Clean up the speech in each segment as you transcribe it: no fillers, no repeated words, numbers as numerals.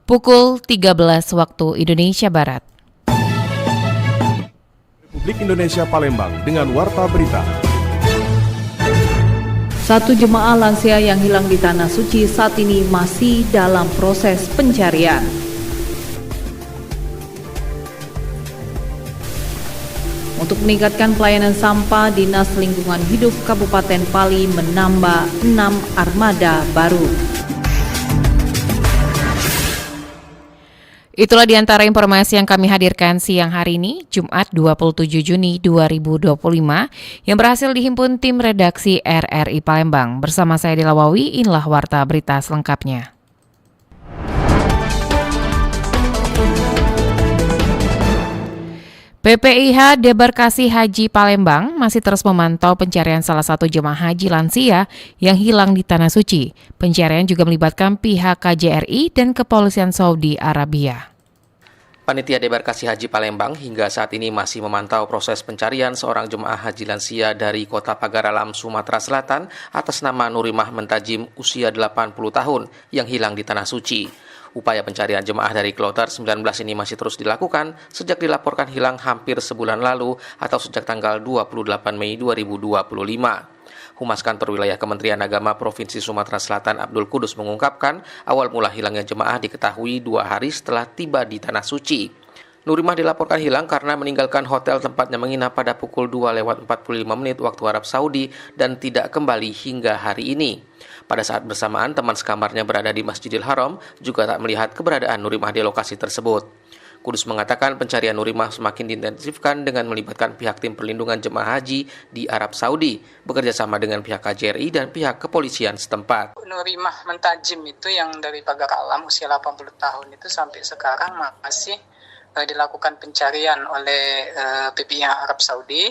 pukul 13 waktu Indonesia Barat. Republik Indonesia Palembang dengan Warta Berita. Satu jemaah lansia yang hilang di Tanah Suci saat ini masih dalam proses pencarian. Untuk meningkatkan pelayanan sampah, Dinas Lingkungan Hidup Kabupaten Pali menambah 6 armada baru. Itulah diantara informasi yang kami hadirkan siang hari ini, Jumat 27 Juni 2025, yang berhasil dihimpun tim redaksi RRI Palembang. Bersama saya Dela Wawi, inilah Warta Berita selengkapnya. PPIH Debarkasi Haji Palembang masih terus memantau pencarian salah satu jemaah haji lansia yang hilang di Tanah Suci. Pencarian juga melibatkan pihak KJRI dan Kepolisian Saudi Arabia. Panitia Debarkasi Haji Palembang hingga saat ini masih memantau proses pencarian seorang jemaah haji lansia dari Kota Pagar Alam, Sumatera Selatan atas nama Nurimah Mentajim usia 80 tahun yang hilang di Tanah Suci. Upaya pencarian jemaah dari Kloter 19 ini masih terus dilakukan sejak dilaporkan hilang hampir sebulan lalu atau sejak tanggal 28 Mei 2025. Humas Kantor Wilayah Kementerian Agama Provinsi Sumatera Selatan Abdul Kudus mengungkapkan awal mula hilangnya jemaah diketahui 2 hari setelah tiba di Tanah Suci. Nurimah dilaporkan hilang karena meninggalkan hotel tempatnya menginap pada pukul 2:45 waktu Arab Saudi dan tidak kembali hingga hari ini. Pada saat bersamaan, teman sekamarnya berada di Masjidil Haram juga tak melihat keberadaan Nurimah di lokasi tersebut. Kudus mengatakan pencarian Nurimah semakin diintensifkan dengan melibatkan pihak tim perlindungan jemaah haji di Arab Saudi, bekerja sama dengan pihak KJRI dan pihak kepolisian setempat. Nurimah Mentajim itu yang dari Pagar Alam usia 80 tahun itu sampai sekarang masih dilakukan pencarian oleh PPIH Arab Saudi,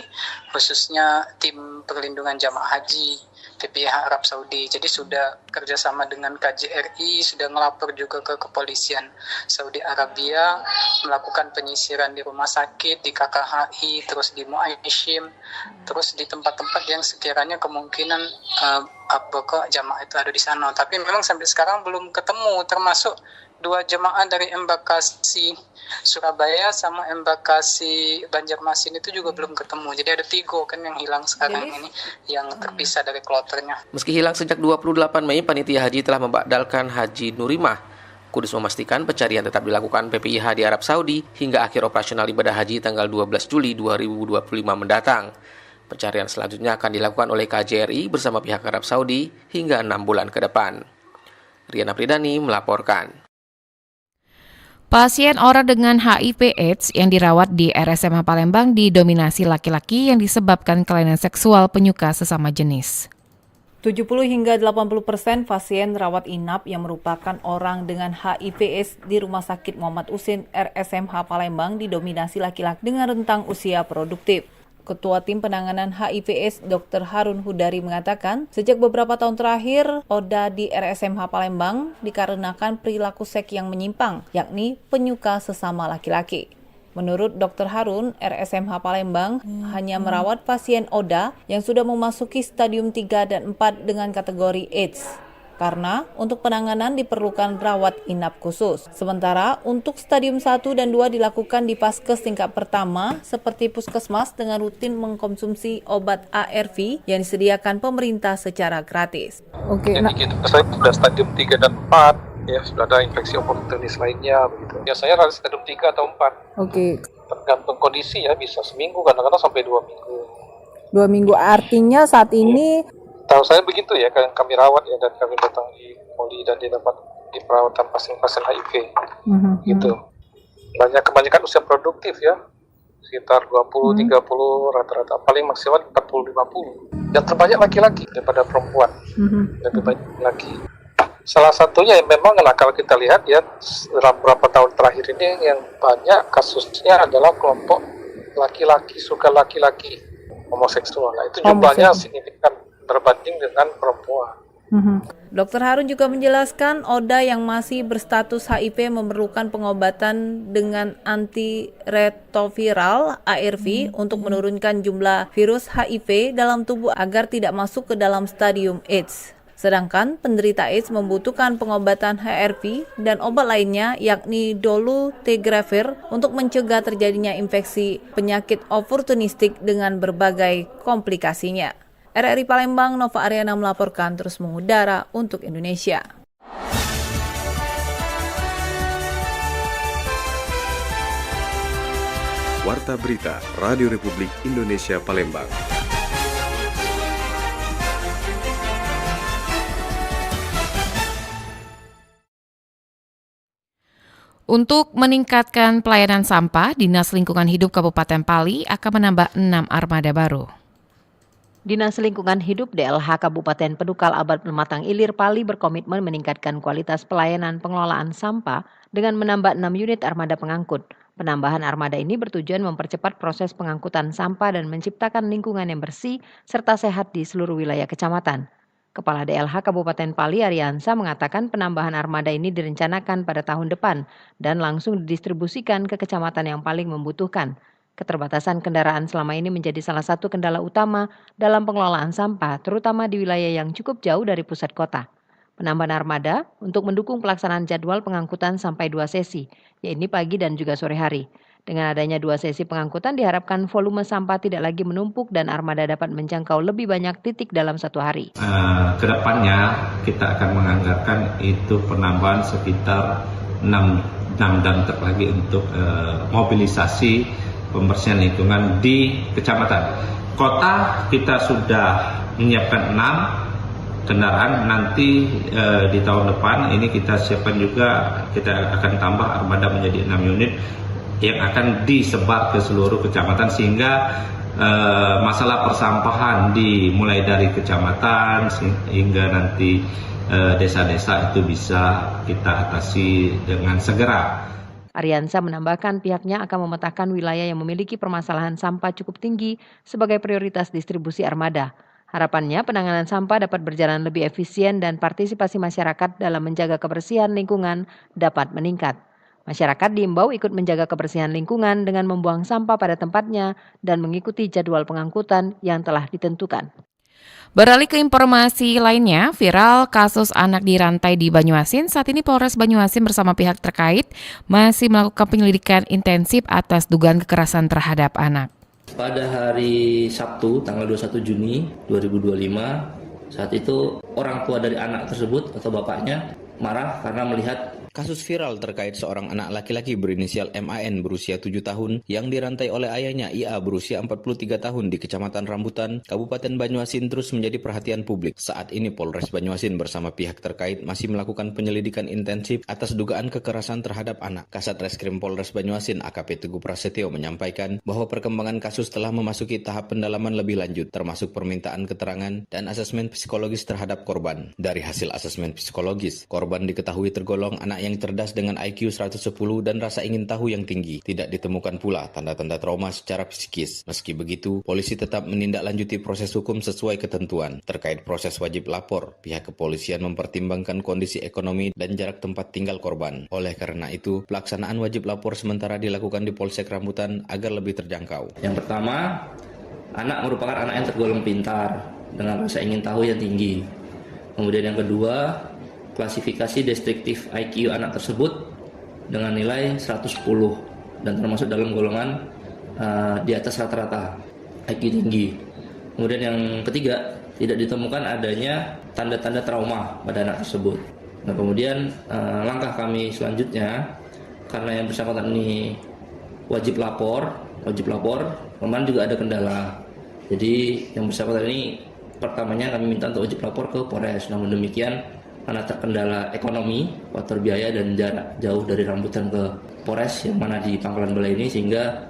khususnya tim perlindungan jamaah haji PPIH Arab Saudi. Jadi sudah kerjasama dengan KJRI, sudah ngelapor juga ke kepolisian Saudi Arabia, melakukan penyisiran di rumah sakit, di KKHI, terus di Muaishim, terus di tempat-tempat yang sekiranya kemungkinan jamaah itu ada di sana. Tapi memang sampai sekarang belum ketemu, termasuk 2 jemaah dari Embakasi Surabaya sama Embakasi Banjarmasin itu juga belum ketemu. Jadi ada 3 kan yang hilang sekarang ini yang terpisah dari kloternya. Meski hilang sejak 28 Mei, panitia haji telah membadalkan Haji Nurimah. Kudus memastikan pencarian tetap dilakukan PPIH di Arab Saudi hingga akhir operasional ibadah haji tanggal 12 Juli 2025 mendatang. Pencarian selanjutnya akan dilakukan oleh KJRI bersama pihak Arab Saudi hingga 6 bulan ke depan. Riana Pridani melaporkan. Pasien orang dengan HIV/AIDS yang dirawat di RSMH Palembang didominasi laki-laki yang disebabkan kelainan seksual penyuka sesama jenis. 70 hingga 80% pasien rawat inap yang merupakan orang dengan HIV/AIDS di Rumah Sakit Muhammad Usin RSMH Palembang didominasi laki-laki dengan rentang usia produktif. Ketua Tim Penanganan HIV/AIDS Dr. Harun Hudari mengatakan, sejak beberapa tahun terakhir, ODA di RSMH Palembang dikarenakan perilaku seks yang menyimpang, yakni penyuka sesama laki-laki. Menurut Dr. Harun, RSMH Palembang hanya merawat pasien ODA yang sudah memasuki stadium 3 dan 4 dengan kategori AIDS. Karena untuk penanganan diperlukan rawat inap khusus. Sementara untuk stadium 1 dan 2 dilakukan di Paskes tingkat pertama seperti puskesmas dengan rutin mengkonsumsi obat ARV yang disediakan pemerintah secara gratis. Oke. Jadi saya sudah stadium 3 dan 4, ya sudah ada infeksi oportunis lainnya begitu. Biasanya harus stadium 3 atau 4. Oke. Tergantung kondisi ya, bisa seminggu, kadang-kadang sampai 2 minggu. 2 minggu artinya saat ini tahu saya begitu ya, kami rawat ya, dan kami datang di poli dan didapat di perawatan pasien-pasien HIV gitu. Kebanyakan usia produktif ya, sekitar 20-30 rata-rata, paling maksimal 40-50. Dan terbanyak laki-laki daripada perempuan, lebih banyak laki. Salah satunya yang memang kalau kita lihat ya dalam beberapa tahun terakhir ini yang banyak kasusnya adalah kelompok laki-laki, suka laki-laki homoseksual. Nah, itu jumlahnya signifikan berbanding dengan perempuan. Dr. Harun juga menjelaskan ODA yang masih berstatus HIV memerlukan pengobatan dengan antiretroviral ARV untuk menurunkan jumlah virus HIV dalam tubuh agar tidak masuk ke dalam stadium AIDS. Sedangkan penderita AIDS membutuhkan pengobatan HRV dan obat lainnya yakni dolutegravir untuk mencegah terjadinya infeksi penyakit oportunistik dengan berbagai komplikasinya. RRI Palembang, Nova Ariana melaporkan terus mengudara untuk Indonesia. Warta Berita Radio Republik Indonesia Palembang. Untuk meningkatkan pelayanan sampah, Dinas Lingkungan Hidup Kabupaten Pali akan menambah 6 armada baru. Dinas Lingkungan Hidup DLH Kabupaten Pedukal Abad Pematang Ilir Pali berkomitmen meningkatkan kualitas pelayanan pengelolaan sampah dengan menambah 6 unit armada pengangkut. Penambahan armada ini bertujuan mempercepat proses pengangkutan sampah dan menciptakan lingkungan yang bersih serta sehat di seluruh wilayah kecamatan. Kepala DLH Kabupaten Pali Ariansa mengatakan penambahan armada ini direncanakan pada tahun depan dan langsung didistribusikan ke kecamatan yang paling membutuhkan. Keterbatasan kendaraan selama ini menjadi salah satu kendala utama dalam pengelolaan sampah, terutama di wilayah yang cukup jauh dari pusat kota. Penambahan armada untuk mendukung pelaksanaan jadwal pengangkutan sampai 2 sesi, yaitu pagi dan juga sore hari. Dengan adanya 2 sesi pengangkutan diharapkan volume sampah tidak lagi menumpuk dan armada dapat menjangkau lebih banyak titik dalam satu hari. Kedepannya kita akan menganggarkan itu penambahan sekitar 6 dump truck lagi untuk mobilisasi pembersihan lingkungan di kecamatan. Kota kita sudah menyiapkan 6 kendaraan, nanti di tahun depan ini kita siapkan juga, kita akan tambah armada menjadi 6 unit yang akan disebar ke seluruh kecamatan sehingga masalah persampahan mulai dari kecamatan hingga nanti desa-desa itu bisa kita atasi dengan segera. Ariansa menambahkan pihaknya akan memetakan wilayah yang memiliki permasalahan sampah cukup tinggi sebagai prioritas distribusi armada. Harapannya penanganan sampah dapat berjalan lebih efisien dan partisipasi masyarakat dalam menjaga kebersihan lingkungan dapat meningkat. Masyarakat diimbau ikut menjaga kebersihan lingkungan dengan membuang sampah pada tempatnya dan mengikuti jadwal pengangkutan yang telah ditentukan. Beralih ke informasi lainnya, viral kasus anak dirantai di Banyuasin. Saat ini Polres Banyuasin bersama pihak terkait masih melakukan penyelidikan intensif atas dugaan kekerasan terhadap anak. Pada hari Sabtu, tanggal 21 Juni 2025, saat itu orang tua dari anak tersebut atau bapaknya marah karena melihat kasus viral terkait seorang anak laki-laki berinisial MAN berusia 7 tahun yang dirantai oleh ayahnya IA berusia 43 tahun di Kecamatan Rambutan, Kabupaten Banyuasin terus menjadi perhatian publik. Saat ini Polres Banyuasin bersama pihak terkait masih melakukan penyelidikan intensif atas dugaan kekerasan terhadap anak. Kasat Reskrim Polres Banyuasin AKP Teguh Prasetyo menyampaikan bahwa perkembangan kasus telah memasuki tahap pendalaman lebih lanjut, termasuk permintaan keterangan dan asesmen psikologis terhadap korban. Dari hasil asesmen psikologis, korban diketahui tergolong anak yang cerdas dengan IQ 110 dan rasa ingin tahu yang tinggi. Tidak ditemukan pula tanda-tanda trauma secara psikis. Meski begitu, polisi tetap menindaklanjuti proses hukum sesuai ketentuan. Terkait proses wajib lapor, pihak kepolisian mempertimbangkan kondisi ekonomi dan jarak tempat tinggal korban. Oleh karena itu, pelaksanaan wajib lapor sementara dilakukan di Polsek Rambutan agar lebih terjangkau. Yang pertama, anak merupakan anak yang tergolong pintar dengan rasa ingin tahu yang tinggi. Kemudian yang kedua, klasifikasi deskriptif IQ anak tersebut dengan nilai 110 dan termasuk dalam golongan di atas rata-rata IQ tinggi. Kemudian yang ketiga, tidak ditemukan adanya tanda-tanda trauma pada anak tersebut. Nah, kemudian langkah kami selanjutnya, karena yang bersangkutan ini wajib lapor, kemarin juga ada kendala. Jadi yang bersangkutan ini pertamanya kami minta untuk wajib lapor ke Polres. Namun demikian, karena terkendala ekonomi, faktor biaya dan jarak jauh dari Rambutan ke Polres yang mana di Pangkalan Balai ini, sehingga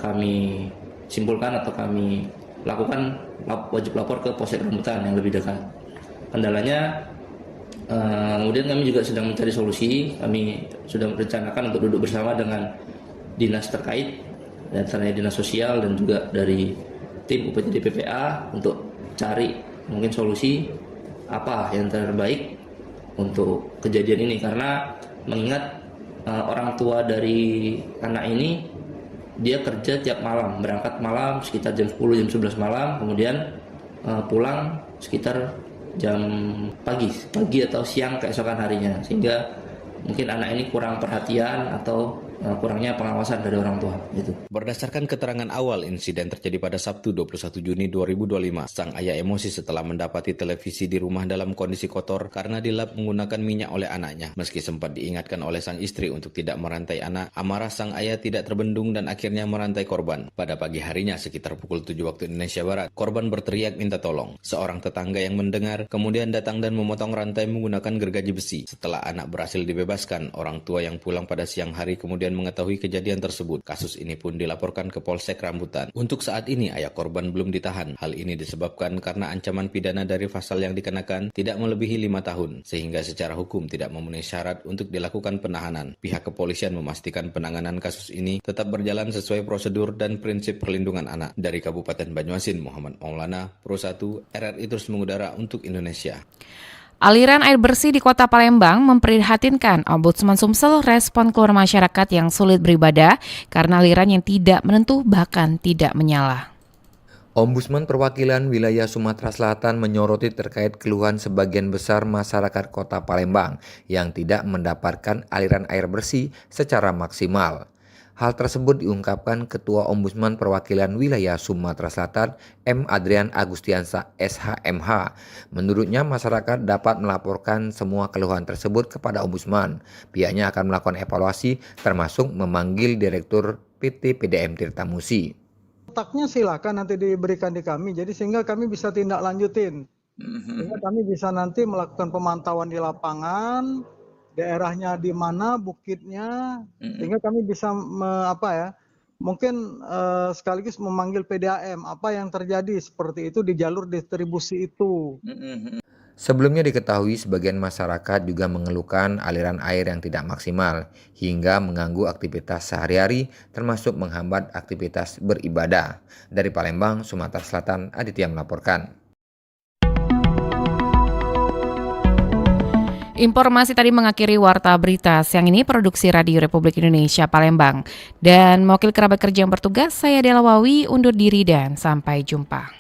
kami simpulkan atau kami lakukan wajib lapor ke Polsek Rambutan yang lebih dekat. Kendalanya, kemudian kami juga sedang mencari solusi. Kami sudah merencanakan untuk duduk bersama dengan dinas terkait, antaranya dinas sosial dan juga dari tim UPTD PPA untuk cari mungkin solusi apa yang terbaik untuk kejadian ini, karena mengingat orang tua dari anak ini dia kerja tiap malam, berangkat malam sekitar jam 10 jam 11 malam, kemudian pulang sekitar jam pagi atau siang keesokan harinya, sehingga mungkin anak ini kurang perhatian atau kurangnya pengawasan dari orang tua gitu. Berdasarkan keterangan awal, insiden terjadi pada Sabtu 21 Juni 2025. Sang ayah emosi setelah mendapati televisi di rumah dalam kondisi kotor karena dilap menggunakan minyak oleh anaknya. Meski sempat diingatkan oleh sang istri untuk tidak merantai anak, amarah sang ayah tidak terbendung dan akhirnya merantai korban. Pada pagi harinya sekitar pukul 7 waktu Indonesia Barat, korban berteriak minta tolong. Seorang tetangga yang mendengar kemudian datang dan memotong rantai menggunakan gergaji besi. Setelah anak berhasil dibebaskan, orang tua yang pulang pada siang hari kemudian mengetahui kejadian tersebut. Kasus ini pun dilaporkan ke Polsek Rambutan. Untuk saat ini ayah korban belum ditahan. Hal ini disebabkan karena ancaman pidana dari pasal yang dikenakan tidak melebihi 5 tahun, sehingga secara hukum tidak memenuhi syarat untuk dilakukan penahanan. Pihak kepolisian memastikan penanganan kasus ini tetap berjalan sesuai prosedur dan prinsip perlindungan anak. Dari Kabupaten Banyuasin, Muhammad Maulana, Pro 1 RRI terus mengudara untuk Indonesia. Aliran air bersih di Kota Palembang memprihatinkan. Ombudsman Sumsel respon keluar masyarakat yang sulit beribadah karena aliran yang tidak menentu bahkan tidak menyala. Ombudsman Perwakilan Wilayah Sumatera Selatan menyoroti terkait keluhan sebagian besar masyarakat Kota Palembang yang tidak mendapatkan aliran air bersih secara maksimal. Hal tersebut diungkapkan Ketua Ombudsman Perwakilan Wilayah Sumatera Selatan M. Adrian Agustiansa SHMH. Menurutnya masyarakat dapat melaporkan semua keluhan tersebut kepada Ombudsman. Pihaknya akan melakukan evaluasi termasuk memanggil Direktur PT PDM Tirtamusi. Kontaknya silakan nanti diberikan di kami, jadi sehingga kami bisa tindak lanjutin. Sehingga kami bisa nanti melakukan pemantauan di lapangan, daerahnya di mana, bukitnya, sehingga kami bisa mungkin sekaligus memanggil PDAM apa yang terjadi seperti itu di jalur distribusi itu. Sebelumnya diketahui sebagian masyarakat juga mengeluhkan aliran air yang tidak maksimal hingga mengganggu aktivitas sehari-hari termasuk menghambat aktivitas beribadah. Dari Palembang, Sumatera Selatan, Aditya melaporkan. Informasi tadi mengakhiri Warta Berita siang ini produksi Radio Republik Indonesia Palembang. Dan mewakili kerabat kerja yang bertugas, saya Dela Wawi undur diri dan sampai jumpa.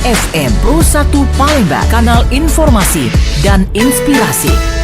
FM Pro 1 Palembang, kanal informasi dan inspirasi.